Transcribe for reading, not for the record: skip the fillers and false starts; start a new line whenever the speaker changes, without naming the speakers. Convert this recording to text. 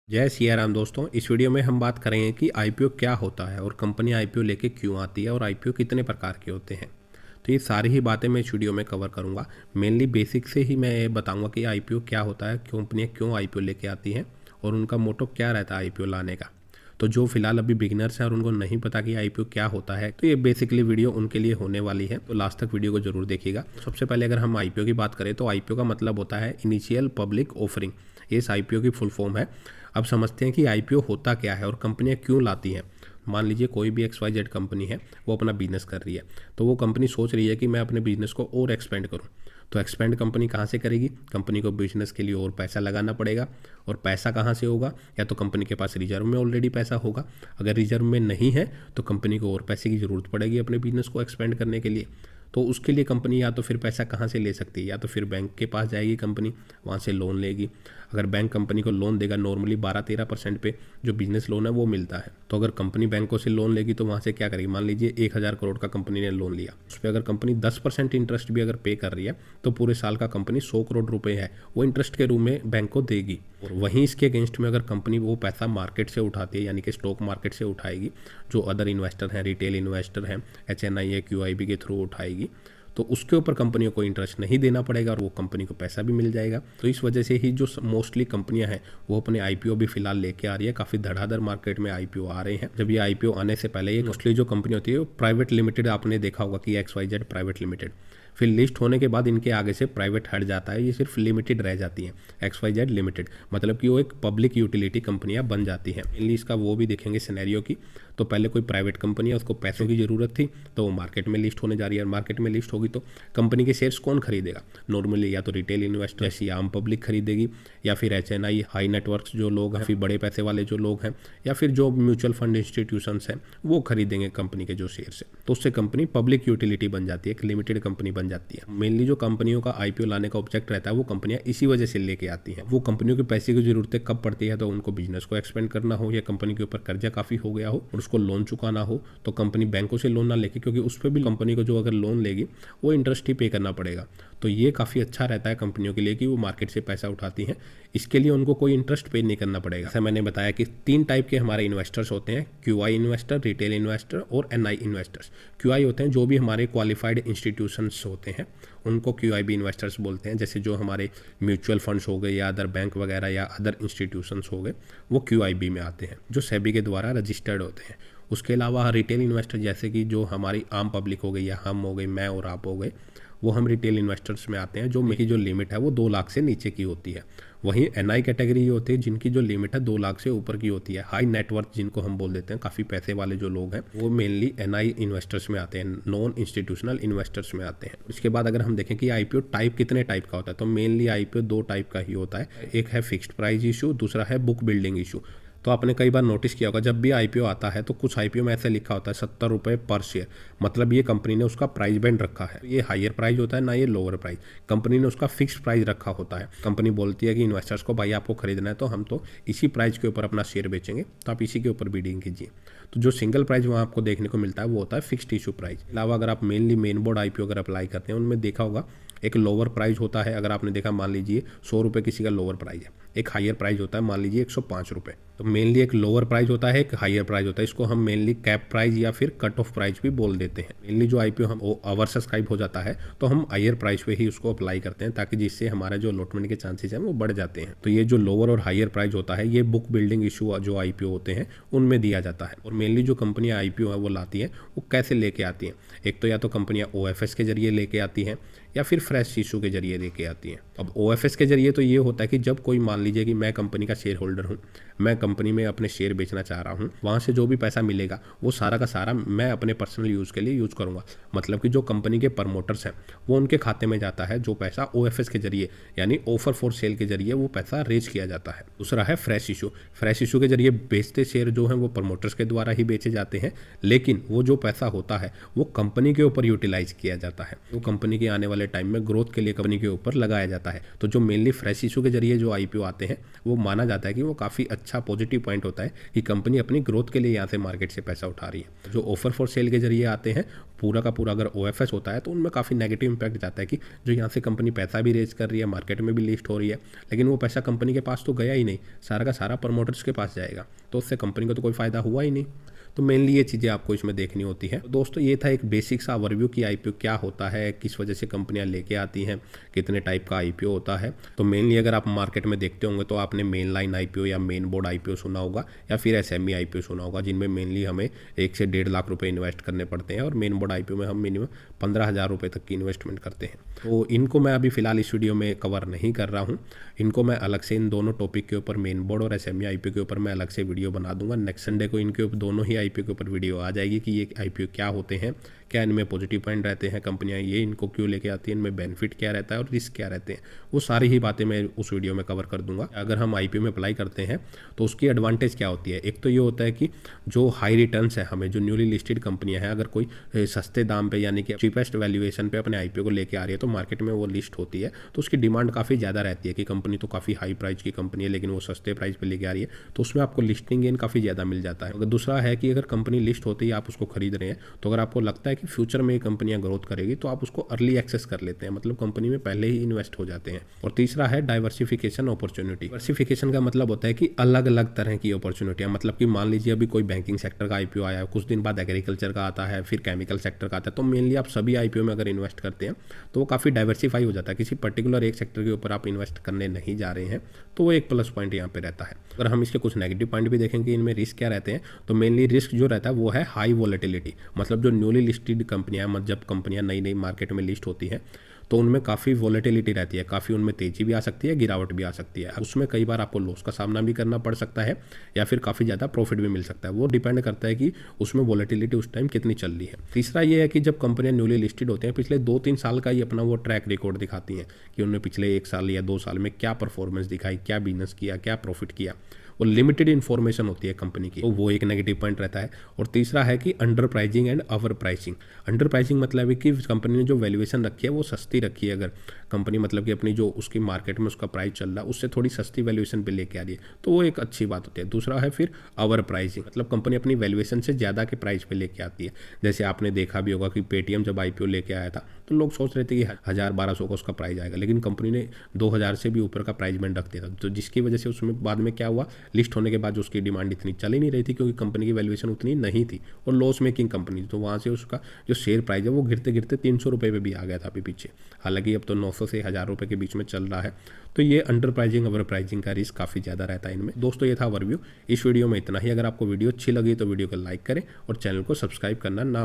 जय सिया राम दोस्तों। इस वीडियो में हम बात करेंगे कि आईपीओ क्या होता है और कंपनी आईपीओ लेके क्यों आती है और आईपीओ कितने प्रकार के होते हैं। तो ये सारी ही बातें मैं इस वीडियो में कवर करूंगा। मेनली बेसिक से ही मैं ये बताऊंगा कि आईपीओ क्या होता है, कंपनियां क्यों आईपीओ लेके आती हैं और उनका मोटो क्या रहता है आईपीओ लाने का। तो जो फिलहाल अभी बिगिनर्स हैं और उनको नहीं पता कि आईपीओ क्या होता है, तो ये बेसिकली वीडियो उनके लिए होने वाली है, तो लास्ट तक वीडियो को जरूर देखिएगा। सबसे पहले अगर हम आईपीओ की बात करें तो आईपीओ का मतलब होता है इनिशियल पब्लिक ऑफरिंग। ये इस आईपीओ की फुल फॉर्म है। अब समझते हैं कि आईपीओ होता क्या है और कंपनियां क्यों लाती हैं। मान लीजिए कोई भी XYZ कंपनी है, वो अपना बिजनेस कर रही है, तो वो कंपनी सोच रही है कि मैं अपने बिजनेस को और एक्सपेंड करूं। तो एक्सपेंड कंपनी कहाँ से करेगी? कंपनी को बिजनेस के लिए और पैसा लगाना पड़ेगा। और पैसा कहाँ से होगा? या तो कंपनी के पास रिजर्व में ऑलरेडी पैसा होगा। अगर रिजर्व में नहीं है तो कंपनी को और पैसे की ज़रूरत पड़ेगी अपने बिजनेस को एक्सपेंड करने के लिए। तो उसके लिए कंपनी या तो फिर पैसा कहाँ से ले सकती है, या तो फिर बैंक के पास जाएगी कंपनी, वहाँ से लोन लेगी। अगर बैंक कंपनी को लोन देगा, नॉर्मली 12-13% पे जो बिजनेस लोन है वो मिलता है। तो अगर कंपनी बैंकों से लोन लेगी तो वहाँ से क्या करेगी? मान लीजिए 1000 करोड़ का कंपनी ने लोन लिया, उस पर अगर कंपनी 10% इंटरेस्ट भी अगर पे कर रही है तो पूरे साल का कंपनी 100 करोड़ रुपए है वो इंटरेस्ट के रूप में बैंक को देगी। और वहीं इसके अगेंस्ट में अगर कंपनी वो पैसा मार्केट से उठाती है, यानी कि स्टॉक मार्केट से उठाएगी, जो अदर इन्वेस्टर हैं, रिटेल इन्वेस्टर हैं, HNI है, QIB के थ्रू उठाएगी, तो उसके ऊपर कंपनियों को इंटरेस्ट नहीं देना पड़ेगा और वो कंपनी को पैसा भी मिल जाएगा। तो इस वजह से ही जो मोस्टली कंपनियां हैं वो अपने आईपीओ भी फिलहाल लेके आ रही है। काफ़ी धड़ाधड़ मार्केट में आईपीओ आ रहे हैं। जब ये आईपीओ आने से पहले ये मोस्टली जो कंपनी होती है वो प्राइवेट लिमिटेड, आपने देखा होगा कि XYZ प्राइवेट लिमिटेड। फिर लिस्ट होने के बाद इनके आगे से प्राइवेट हट जाता है, ये सिर्फ लिमिटेड रह जाती हैं, XYZ लिमिटेड। मतलब कि वो एक पब्लिक यूटिलिटी कंपनियां बन जाती हैं। मेनली इसका वो भी देखेंगे सिनेरियो की। तो पहले कोई प्राइवेट कंपनी है, उसको पैसों की ज़रूरत थी तो वो मार्केट में लिस्ट होने जा रही है। मार्केट में लिस्ट होगी तो कंपनी के शेयर्स कौन खरीदेगा? नॉर्मली या तो रिटेल इन्वेस्टर जैसी आम पब्लिक खरीदेगी, या फिर HNI हाई नेटवर्क जो लोग हैं, फिर बड़े पैसे वाले जो लोग हैं, या फिर जो म्यूचुअल फंड इंस्टीट्यूशंस हैं वो खरीदेंगे कंपनी के जो शेयर्स हैं। तो उससे कंपनी पब्लिक यूटिलिटी बन जाती है, एक लिमिटेड कंपनी बन जाती है। मेनली जो कंपनियों का आईपीओ लाने का ऑब्जेक्ट रहता है वो कंपनियां इसी वजह से लेके आती हैं। वो कंपनियों के पैसे की जरूरतें कब पड़ती है? तो उनको बिजनेस को एक्सपेंड करना हो, या कंपनी के ऊपर कर्जा काफ़ी हो गया हो और उसको लोन चुकाना हो, तो कंपनी बैंकों से लोन ना लेके, क्योंकि उस पर भी कंपनी को जो अगर लोन लेगी वो इंटरेस्ट ही पे करना पड़ेगा। तो ये काफ़ी अच्छा रहता है कंपनियों के लिए कि वो मार्केट से पैसा उठाती हैं, इसके लिए उनको कोई इंटरेस्ट पे नहीं करना पड़ेगा। जैसे मैंने बताया कि 3 टाइप के हमारे इन्वेस्टर्स होते हैं, QI इन्वेस्टर, रिटेल इन्वेस्टर और NI इन्वेस्टर्स। QI होते हैं जो भी हमारे क्वालिफाइड इंस्टीट्यूशंस होते हैं, उनको QIB इन्वेस्टर्स बोलते हैं। जैसे जो हमारे म्यूचुअल फंड्स हो गए, या अदर बैंक वगैरह, या अदर इंस्टीट्यूशंस हो गए, वो QIB में आते हैं, जो सेबी के द्वारा रजिस्टर्ड होते हैं। उसके अलावा रिटेल इन्वेस्टर जैसे कि जो हमारी आम पब्लिक हो गई, या हम हो गए, मैं और आप हो गए, वो हम रिटेल इन्वेस्टर्स में आते हैं, जो की जो लिमिट है वो 2 लाख से नीचे की होती है। वहीं NI कैटेगरी होती है जिनकी जो लिमिट है 2 लाख से ऊपर की होती है। हाई नेटवर्थ जिनको हम बोल देते हैं, काफ़ी पैसे वाले जो लोग हैं, वो मेनली NI इन्वेस्टर्स में आते हैं, नॉन इंस्टीट्यूशनल इन्वेस्टर्स में आते हैं। इसके बाद अगर हम देखें कि आईपीओ टाइप कितने टाइप का होता है, तो मेनली आईपीओ 2 टाइप का ही होता है। एक है फिक्स्ड प्राइस इशू, दूसरा है बुक बिल्डिंग इशू। तो आपने कई बार नोटिस किया होगा, जब भी आईपीओ आता है तो कुछ आईपीओ में ऐसे लिखा होता है 70 रुपये पर शेयर। मतलब ये कंपनी ने उसका प्राइस बैंड रखा है। ये हायर प्राइस होता है ना, ये लोअर प्राइस। कंपनी ने उसका फिक्स्ड प्राइस रखा होता है। कंपनी बोलती है कि इन्वेस्टर्स को भाई आपको खरीदना है तो हम तो इसी प्राइस के ऊपर अपना शेयर बेचेंगे, तो आप इसी के ऊपर बीडिंग कीजिए। तो जो सिंगल प्राइस वहाँ आपको देखने को मिलता है वो होता है फिक्स्ड इशू प्राइस। अलावा अगर आप मेनली मेन बोर्ड आईपीओ अगर अप्लाई करते हैं, उनमें देखा होगा एक लोअर प्राइस होता है। अगर आपने देखा, मान लीजिए 100 रुपये किसी का लोअर प्राइस है, एक हायर प्राइस होता है मान लीजिए 105 रुपये। तो मेनली एक लोअर प्राइस होता है, एक हायर प्राइस होता है। इसको हम मेनली कैप प्राइस या फिर कट ऑफ प्राइस भी बोल देते हैं। मेनली जो आईपीओ हम ओवर सब्सक्राइब हो जाता है तो हम हायर प्राइस पे ही उसको अप्लाई करते हैं, ताकि जिससे हमारा जो अलॉटमेंट के चांसेस हैं वो बढ़ जाते हैं। तो ये जो लोअर और हायर प्राइस होता है, ये बुक बिल्डिंग इशू जो आईपीओ होते हैं उनमें दिया जाता है। और मेनली जो कंपनियां आईपीओ है वो लाती हैं, वो कैसे लेके आती हैं? एक तो या तो कंपनियां OFS के जरिए लेके आती हैं, या फिर फ्रेश इशू के जरिए लेके आती हैं। अब OFS के जरिए तो ये होता है कि जब कोई, मान लीजिए कि मैं कंपनी का शेयर होल्डर हूँ, मैं कंपनी में अपने शेयर बेचना चाह रहा हूँ, वहाँ से जो भी पैसा मिलेगा वो सारा का सारा मैं अपने पर्सनल यूज़ के लिए यूज़ करूँगा। मतलब कि जो कंपनी के प्रमोटर्स हैं वो उनके खाते में जाता है, जो पैसा OFS के जरिए यानी ऑफर फॉर सेल के जरिए वो पैसा रेज किया जाता है। दूसरा है फ्रेश इशू। फ्रेश इशू के जरिए बेचते शेयर जो हैं वो प्रमोटर्स के द्वारा ही बेचे जाते हैं, लेकिन वो जो पैसा होता है वो कंपनी के ऊपर यूटिलाइज किया जाता है। वो कंपनी के आने वाले वाले टाइम में ग्रोथ के लिए कंपनी के ऊपर लगाया जाता है। तो जो मेनली फ्रेश इशू के जरिए जो आईपीओ आते हैं वो माना जाता है कि वो काफ़ी अच्छा पॉजिटिव पॉइंट होता है कि कंपनी अपनी ग्रोथ के लिए यहाँ से मार्केट से पैसा उठा रही है। जो ऑफर फॉर सेल के जरिए आते हैं पूरा का पूरा अगर ओएफएस होता है तो उनमें काफ़ी नेगेटिव इंपैक्ट जाता है कि जो यहाँ से कंपनी पैसा भी रेज कर रही है, मार्केट में भी लिस्ट हो रही है, लेकिन वो पैसा कंपनी के पास तो गया ही नहीं, सारा का सारा प्रमोटर्स के पास जाएगा, तो उससे कंपनी को तो कोई फ़ायदा हुआ ही नहीं। तो मेनली ये चीज़ें आपको इसमें देखनी होती है। तो दोस्तों ये था एक बेसिक सा ओवरव्यू कि आईपीओ क्या होता है, किस वजह से कंपनियां लेके आती हैं, कितने टाइप का आईपीओ होता है। तो मेनली अगर आप मार्केट में देखते होंगे तो आपने मेन लाइन आईपीओ या मेन बोर्ड आईपीओ सुना होगा या फिर एसएमई आईपीओ सुना होगा, जिनमें मेनली हमें 1 से 1.5 लाख रुपये इन्वेस्ट करने पड़ते हैं और मेन बोर्ड आईपीओ में हम मिनिमम 15,000 रुपये तक की इन्वेस्टमेंट करते हैं। तो इनको मैं अभी फिलहाल इस वीडियो में कवर नहीं कर रहा हूँ, इनको मैं अलग से इन दोनों टॉपिक के ऊपर मेन बोर्ड और एसएमई आईपीओ के ऊपर मैं अलग से वीडियो बना दूंगा। नेक्स्ट संडे को इनके ऊपर दोनों ही आईपीओ के ऊपर वीडियो आ जाएगी कि ये आईपीओ क्या होते हैं, क्या इनमें पॉजिटिव पॉइंट रहते हैं, कंपनियां ये इनको क्यों लेके आती हैं, इनमें बेनिफिट क्या रहता है और रिस्क क्या रहते हैं, वो सारी ही बातें मैं उस वीडियो में कवर कर दूंगा। अगर हम आईपीओ में अप्लाई करते हैं तो उसकी एडवांटेज क्या होती है। एक तो ये होता है कि जो हाई रिटर्न्स है हमें, जो न्यूली लिस्टेड कंपनियां हैं, अगर कोई सस्ते दाम पे यानी कि चीपेस्ट वैल्यूएशन पे अपने आईपीओ को लेके आ रही है तो मार्केट में वो लिस्ट होती है तो उसकी डिमांड काफ़ी ज़्यादा रहती है कि कंपनी तो काफ़ी हाई प्राइस की कंपनी है लेकिन वो सस्ते प्राइस पे लेके आ रही है, तो उसमें आपको लिस्टिंग गेन काफ़ी ज़्यादा मिल जाता है। अगर दूसरा है कि अगर कंपनी लिस्ट होती है आप उसको खरीद रहे हैं तो अगर आपको लगता है कि फ्यूचर में ये कंपनियां ग्रोथ करेगी तो आप उसको अर्ली एक्सेस कर लेते हैं, मतलब कंपनी में पहले ही इन्वेस्ट हो जाते हैं। और तीसरा है डाइवर्सिफिकेशन अपॉर्चुनिटी। डाइवर्सिफिकेशन का मतलब होता है कि अलग अलग तरह की अपॉर्चुनिटियां, मतलब कि मान लीजिए अभी कोई बैंकिंग सेक्टर का आईपीओ आया है, कुछ दिन बाद एग्रीकल्चर का आता है, फिर केमिकल सेक्टर का आता है, तो मेनली आप सभी आईपीओ में अगर इन्वेस्ट करते हैं तो वो काफ़ी डाइवर्सिफाई हो जाता है, किसी पर्टिकुलर एक सेक्टर के ऊपर आप इन्वेस्ट करने नहीं जा रहे हैं, तो वो एक प्लस पॉइंट यहाँ पे रहता है। अगर हम इसके कुछ नेगेटिव पॉइंट भी देखेंगे इनमें रिस्क क्या रहते हैं, तो मेनली रिस्क जो रहता है वो है हाई वॉलेटिलिटी। मतलब जो न्यूली लिस्टेड कंपनियां, मतलब जब कंपनियां नई नई मार्केट में लिस्ट होती हैं तो उनमें काफ़ी वॉलेटिलिटी रहती है, काफ़ी उनमें तेज़ी भी आ सकती है, गिरावट भी आ सकती है, उसमें कई बार आपको लॉस का सामना भी करना पड़ सकता है या फिर काफ़ी ज़्यादा प्रॉफिट भी मिल सकता है, वो डिपेंड करता है कि उसमें वॉलेटिलिटी उस टाइम कितनी चल रही है। तीसरा ये है कि जब कंपनियां न्यूली लिस्टेड होती हैं पिछले 2-3 साल का ही अपना वो ट्रैक रिकॉर्ड दिखाती हैं कि उन्होंने पिछले 1 साल या 2 साल में क्या परफॉर्मेंस दिखाई, क्या बिजनेस किया, क्या प्रॉफिट किया, वो लिमिटेड इन्फॉर्मेशन होती है कंपनी की, तो वो एक नेगेटिव पॉइंट रहता है। और तीसरा है कि under pricing and over pricing. Under pricing मतलब है कि कंपनी ने जो वैल्यूएशन रखी है वो सस्ती रखी है, अगर कंपनी मतलब कि अपनी जो उसकी मार्केट में उसका प्राइस चल रहा है उससे थोड़ी सस्ती वैल्यूएशन पे लेके आ रही है, तो वो एक अच्छी बात होती है। दूसरा है फिर ओवर प्राइसिंग, मतलब कंपनी अपनी वैल्यूएशन से ज़्यादा के प्राइस पे लेके आती है। जैसे आपने देखा भी होगा कि पेटीएम जब आईपीओ लेके आया था तो लोग सोच रहे थे कि 1000-1200 का उसका प्राइस आएगा, लेकिन कंपनी ने 2000 से भी ऊपर का प्राइस बैंड रख दिया था, तो जिसकी वजह से उसमें बाद में क्या हुआ, लिस्ट होने के बाद उसकी डिमांड इतनी चल ही नहीं रही थी क्योंकि कंपनी की वैल्यूएशन उतनी नहीं थी और लॉस मेकिंग कंपनी, तो वहाँ से उसका जो शेयर प्राइस है वो गिरते गिरते 300 रुपये पे भी आ गया था अभी पीछे, हालांकि अब तो 900 से 1000 रुपये के बीच में चल रहा है। तो ये अंडर प्राइसिंग ओवर प्राइसिंग का रिस्क काफ़ी ज़्यादा रहता है इनमें। दोस्तों ये था ओवरव्यू, इस वीडियो में इतना ही। अगर आपको वीडियो अच्छी लगी तो वीडियो को लाइक करें और चैनल को सब्सक्राइब करना ना